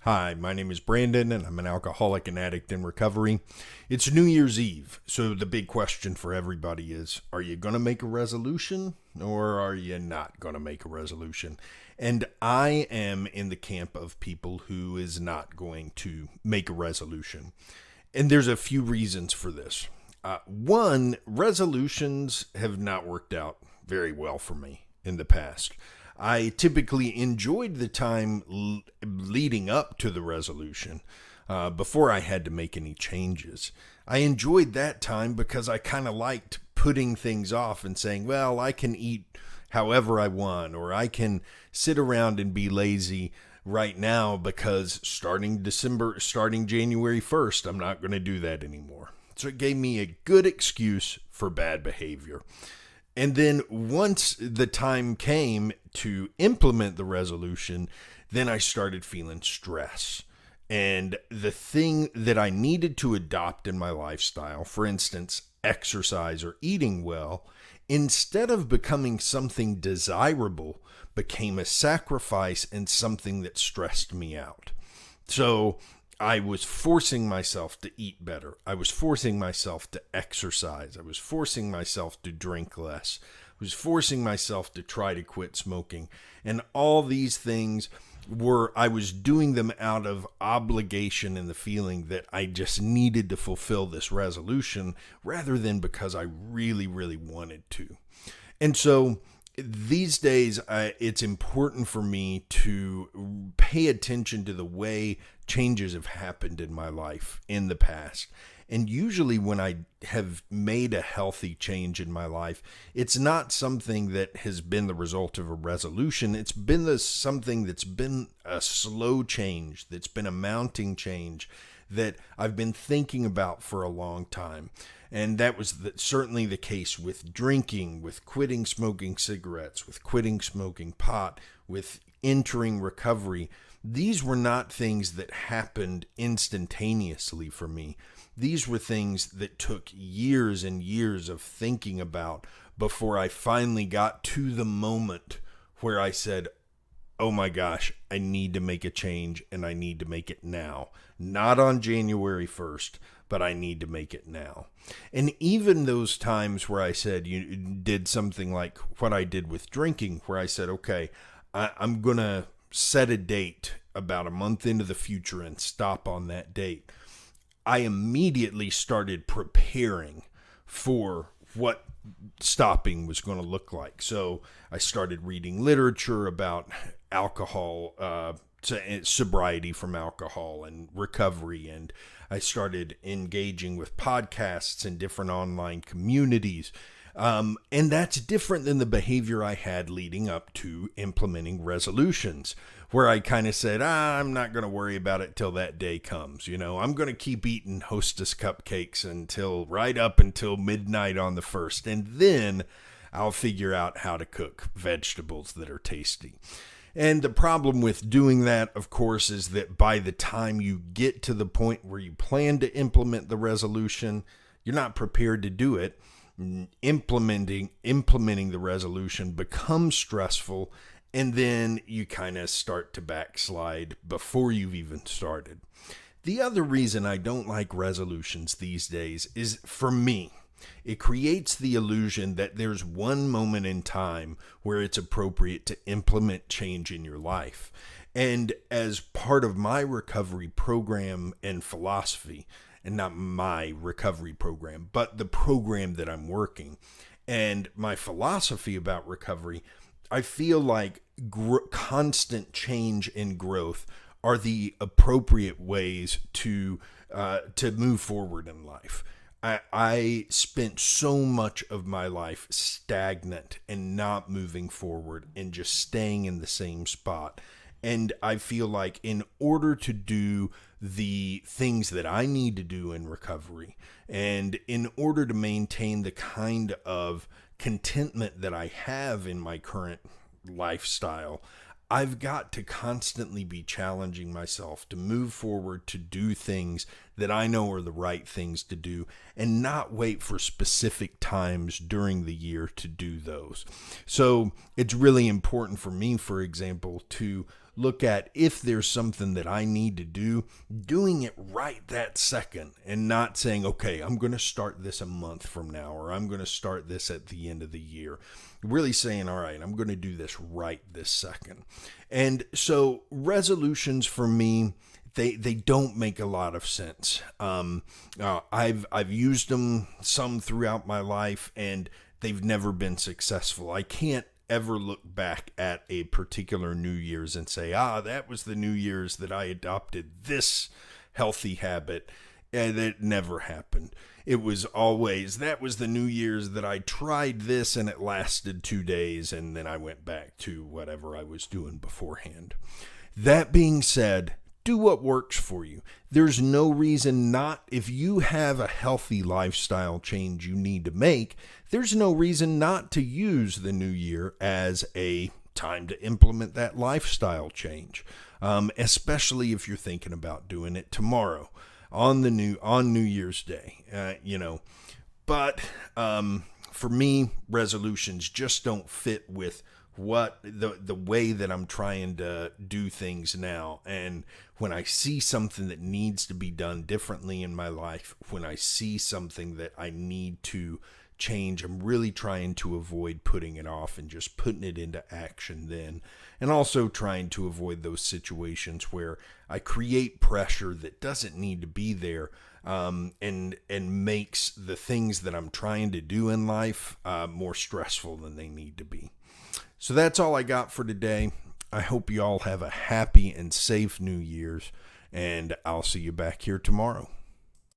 Hi, my name is Brandon, and I'm an alcoholic and addict in recovery. It's New Year's Eve, so the big question for everybody is, are you going to make a resolution, or are you not going to make a resolution? And I am in the camp of people who is not going to make a resolution. And there's a few reasons for this. One, resolutions have not worked out very well for me in the past. I typically enjoyed the time leading up to the resolution before I had to make any changes. I enjoyed that time because I kind of liked putting things off and saying, well, I can eat however I want, or I can sit around and be lazy right now because starting January 1st, I'm not going to do that anymore. So it gave me a good excuse for bad behavior. And then once the time came to implement the resolution, then I started feeling stress. And the thing that I needed to adopt in my lifestyle, for instance, exercise or eating well, instead of becoming something desirable, became a sacrifice and something that stressed me out. So I was forcing myself to eat better. I was forcing myself to exercise. I was forcing myself to drink less. I was forcing myself to try to quit smoking. And all these things I was doing them out of obligation and the feeling that I just needed to fulfill this resolution rather than because I really, really wanted to. And so these days, it's important for me to pay attention to the way changes have happened in my life in the past. And usually when I have made a healthy change in my life, it's not something that has been the result of a resolution. It's been something that's been a slow change, that's been a mounting change that I've been thinking about for a long time. And that was certainly the case with drinking, with quitting smoking cigarettes, with quitting smoking pot, with entering recovery. These were not things that happened instantaneously for me. These were things that took years and years of thinking about before I finally got to the moment where I said, oh my gosh, I need to make a change and I need to make it now. Not on January 1st, but I need to make it now. And even those times where I said you did something like what I did with drinking, where I said, okay, I'm going to set a date about a month into the future and stop on that date. I immediately started preparing for what stopping was going to look like. So I started reading literature about alcohol, sobriety from alcohol and recovery. And I started engaging with podcasts and different online communities. And that's different than the behavior I had leading up to implementing resolutions, where I kind of said, I'm not going to worry about it till that day comes. I'm going to keep eating Hostess cupcakes right up until midnight on the 1st. And then I'll figure out how to cook vegetables that are tasty. And the problem with doing that, of course, is that by the time you get to the point where you plan to implement the resolution, you're not prepared to do it. Implementing the resolution becomes stressful, and then you kind of start to backslide before you've even started. The other reason I don't like resolutions these days is, for me, it creates the illusion that there's one moment in time where it's appropriate to implement change in your life. And as part of my recovery program and philosophy, and not my recovery program, but the program that I'm working, and my philosophy about recovery, I feel like constant change and growth are the appropriate ways to move forward in life. I spent so much of my life stagnant and not moving forward and just staying in the same spot. And I feel like in order to do the things that I need to do in recovery, and in order to maintain the kind of contentment that I have in my current lifestyle, I've got to constantly be challenging myself to move forward, to do things that I know are the right things to do, and not wait for specific times during the year to do those. So it's really important for me, for example, to look at if there's something that I need to do, doing it right that second, and not saying, okay, I'm going to start this a month from now, or I'm going to start this at the end of the year. Really saying, all right, I'm going to do this right this second. And so resolutions for me, they don't make a lot of sense. I've used them some throughout my life, and they've never been successful. I can't ever look back at a particular New Year's and say, that was the New Year's that I adopted this healthy habit. And it never happened. It was always, that was the New Year's that I tried this and it lasted 2 days, and then I went back to whatever I was doing beforehand. That being said, do what works for you. There's no reason not, if you have a healthy lifestyle change you need to make, there's no reason not to use the new year as a time to implement that lifestyle change, especially if you're thinking about doing it tomorrow on New Year's Day, But for me, resolutions just don't fit with what the way that I'm trying to do things now. And when I see something that needs to be done differently in my life, when I see something that I need to change, I'm really trying to avoid putting it off and just putting it into action then. And also trying to avoid those situations where I create pressure that doesn't need to be there, and makes the things that I'm trying to do in life more stressful than they need to be. So that's all I got for today. I hope you all have a happy and safe New Year's, and I'll see you back here tomorrow.